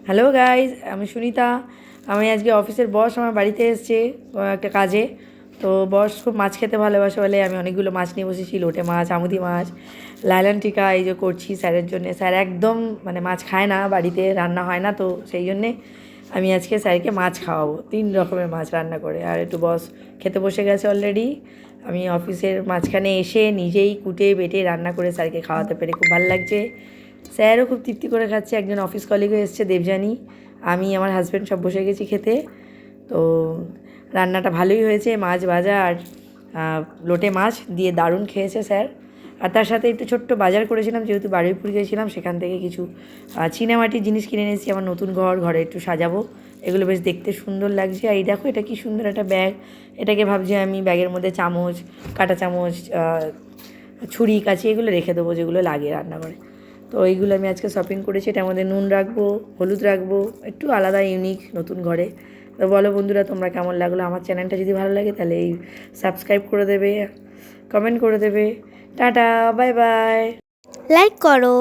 Hello guys, আমি সুনিতা। আমি আজকে অফিসের বস আমার বাড়িতে এসছে একটা কাজে। তো বস খুব মাছ খেতে ভালোবাসে বলে আমি অনেকগুলো মাছ নিয়ে বসেছি, লোটে মাছ, আমুদি মাছ, লাইলান টিকা এই যে করছি স্যারের জন্যে। স্যার একদম মানে মাছ খায় না, বাড়িতে রান্না হয় না, তো সেই জন্যে আমি আজকে স্যারকে মাছ খাওয়াবো, 3 রকমের মাছ রান্না করে। আর একটু বস খেতে বসে গেছে অলরেডি। আমি অফিসের মাঝখানে এসে নিজেই কুটে বেটে রান্না করে স্যারকে খাওয়াতে পেরে খুব ভালো লাগছে। স্যারও খুব তৃপ্তি করে খাচ্ছে। একজন অফিস কলিগও এসছে, দেবযানী, আমি, আমার হাজব্যান্ড সব বসে গেছি খেতে। তো রান্নাটা ভালোই হয়েছে, মাছ ভাজা আর লোটে মাছ দিয়ে দারুণ খেয়েছে স্যার। আর তার সাথে একটু ছোট্ট বাজার করেছিলাম, যেহেতু বারুইপুর গিয়েছিলাম, সেখান থেকে কিছু চীনামাটির জিনিস কিনে এনেছি। আমার নতুন ঘরে একটু সাজাবো, এগুলো বেশ দেখতে সুন্দর লাগছে। আর এই দেখো, এটা কি সুন্দর একটা ব্যাগ। এটাকে ভাবছি আমি ব্যাগের মধ্যে চামচ, কাঁটা চামচ, ছুরি কাঁচি এগুলো রেখে দেবো, যেগুলো লাগে রান্নাঘরে। তো এইগুলো আমি আজকে শপিং করেছি। এটার মধ্যে নুন রাখবো, হলুদ রাখবো, একটু আলাদা ইউনিক নতুন ঘরে। তো বলো বন্ধুরা, তোমরা কেমন লাগলো? আমার চ্যানেলটা যদি ভালো লাগে তাহলে এই সাবস্ক্রাইব করে দেবে, কমেন্ট করে দেবে। Tata, bye bye. লাইক করো।